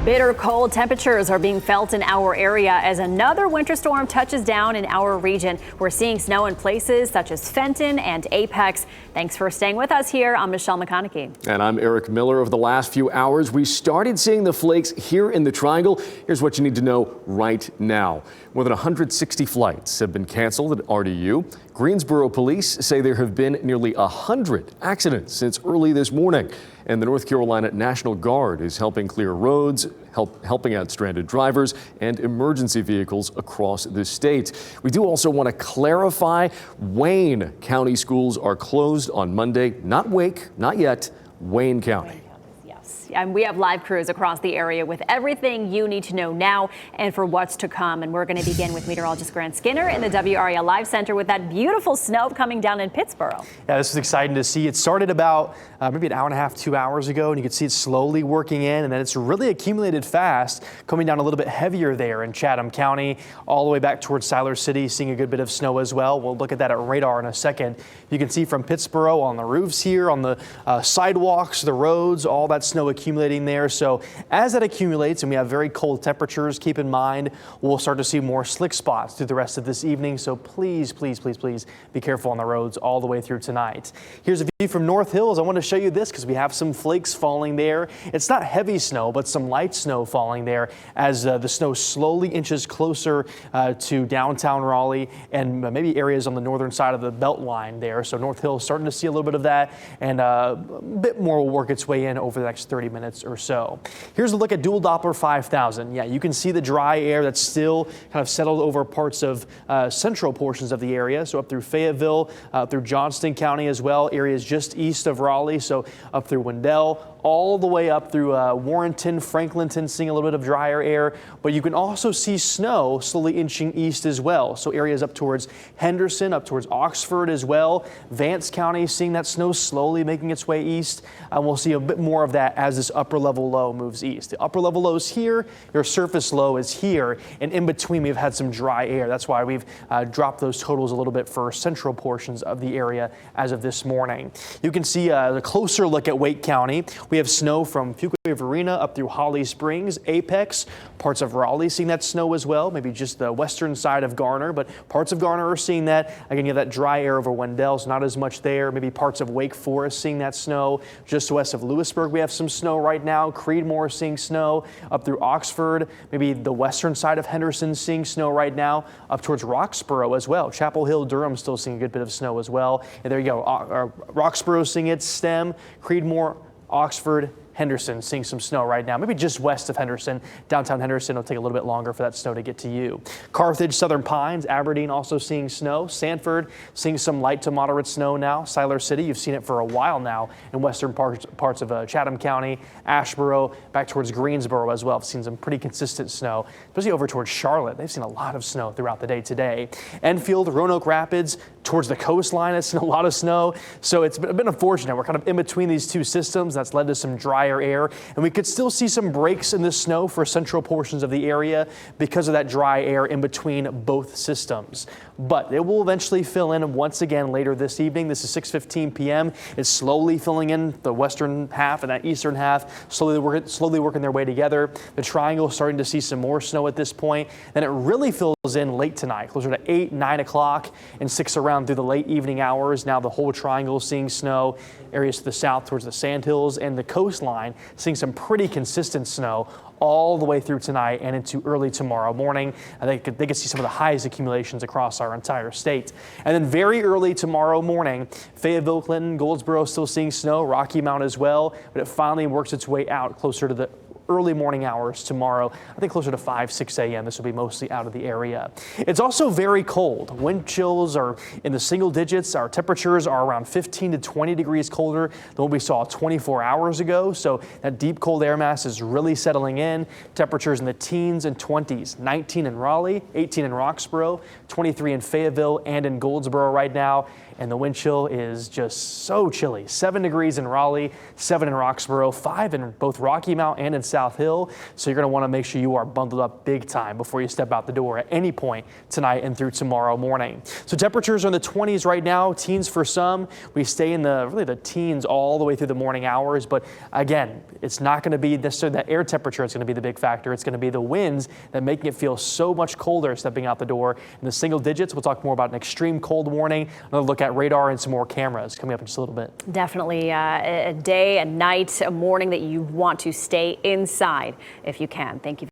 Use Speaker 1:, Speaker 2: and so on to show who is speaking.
Speaker 1: Bitter cold temperatures are being felt in our area as another winter storm touches down in our region. We're seeing snow in places such as Fenton and Apex. Thanks for staying with us here. I'm Michelle McConaughey.
Speaker 2: And I'm Eric Miller. Over the last few hours, we started seeing the flakes here in the Triangle. Here's what you need to know right now. More than 160 flights have been canceled at RDU. Greensboro police say there have been nearly 100 accidents since early this morning. And the North Carolina National Guard is helping clear roads, helping out stranded drivers and emergency vehicles across the state. We do also want to clarify Wayne County schools are closed on Monday. Not Wake, not yet, Wayne County.
Speaker 1: And we have live crews across the area with everything you need to know now and for what's to come. And we're going to begin with meteorologist Grant Skinner in the WRAL Live Center with that beautiful snow coming down in Pittsburgh.
Speaker 3: Yeah, this is exciting to see. It started about maybe an hour and a half, 2 hours ago, and you can see it slowly working in, and then it's really accumulated fast, coming down a little bit heavier there in Chatham County, all the way back towards Siler City, seeing a good bit of snow as well. We'll look at that at radar in a second. You can see from Pittsburgh on the roofs here, on the sidewalks, the roads, all that snow accumulating there. So as that accumulates and we have very cold temperatures, keep in mind we'll start to see more slick spots through the rest of this evening. So please, please, please, please be careful on the roads all the way through tonight. Here's a view from North Hills. I want to show you this because we have some flakes falling there. It's not heavy snow, but some light snow falling there as the snow slowly inches closer to downtown Raleigh and maybe areas on the northern side of the belt line there. So North Hills starting to see a little bit of that, and a bit more will work its way in over the next 30 minutes or so. Here's a look at Dual Doppler 5000. Yeah, you can see the dry air that's still kind of settled over parts of central portions of the area. So up through Fayetteville, through Johnston County as well, areas just east of Raleigh. So up through Wendell, all the way up through Warrenton, Franklinton, seeing a little bit of drier air. But you can also see snow slowly inching east as well. So areas up towards Henderson, up towards Oxford as well. Vance County seeing that snow slowly making its way east. And we'll see a bit more of that as this upper level low moves east. The upper level low is here, your surface low is here, and in between we've had some dry air. That's why we've dropped those totals a little bit for central portions of the area as of this morning. You can see a closer look at Wake County. We have snow from Fuquay Arena up through Holly Springs, Apex, parts of Raleigh seeing that snow as well, maybe just the western side of Garner, but parts of Garner are seeing that. Again, you have that dry air over Wendell, so not as much there. Maybe parts of Wake Forest seeing that snow. Just west of Lewisburg, we have some snow right now. Creedmoor seeing snow up through Oxford, maybe the western side of Henderson seeing snow right now, up towards Roxborough as well. Chapel Hill, Durham still seeing a good bit of snow as well. And there you go, Roxborough seeing its stem, Creedmoor, Oxford, Henderson seeing some snow right now, maybe just west of Henderson. Downtown Henderson will take a little bit longer for that snow to get to you. Carthage, Southern Pines, Aberdeen also seeing snow. Sanford seeing some light to moderate snow now. Siler City, you've seen it for a while now in western parts of Chatham County. Asheboro, back towards Greensboro as well. I've seen some pretty consistent snow, especially over towards Charlotte. They've seen a lot of snow throughout the day today. Enfield, Roanoke Rapids, towards the coastline, it's seen a lot of snow. So it's been unfortunate. We're kind of in between these two systems. That's led to some drier air, and we could still see some breaks in the snow for central portions of the area because of that dry air in between both systems. But it will eventually fill in once again later this evening. This is 6:15 p.m. It's slowly filling in the western half and that eastern half, slowly working their way together. The Triangle starting to see some more snow at this point. Then it really fills in late tonight, closer to 8, 9 o'clock, and 6 around through the late evening hours. Now the whole Triangle seeing snow. Areas to the south towards the Sandhills and the coastline seeing some pretty consistent snow all the way through tonight and into early tomorrow morning. They could see some of the highest accumulations across our entire state. And then very early tomorrow morning, Fayetteville, Clinton, Goldsboro still seeing snow, Rocky Mount as well, but it finally works its way out closer to the early morning hours tomorrow. I think closer to 5, 6 a.m. This will be mostly out of the area. It's also very cold. Wind chills are in the single digits. Our temperatures are around 15 to 20 degrees colder than what we saw 24 hours ago. So that deep cold air mass is really settling in. Temperatures in the teens and 20s, 19 in Raleigh, 18 in Roxborough, 23 in Fayetteville and in Goldsboro right now. and the wind chill is just so chilly. 7 degrees in Raleigh, 7 in Roxborough, 5 in both Rocky Mount and in South Hill. So you're going to want to make sure you are bundled up big time before you step out the door at any point tonight and through tomorrow morning. So temperatures are in the 20s right now, teens for some. We stay in the teens all the way through the morning hours. But again, it's not going to be necessarily that air temperature is going to be the big factor. It's going to be the winds that making it feel so much colder stepping out the door. In the single digits, we'll talk more about an extreme cold warning, another look at radar and some more cameras coming up in just a little bit.
Speaker 1: Definitely a day, a night, a morning that you want to stay inside if you can. Thank you.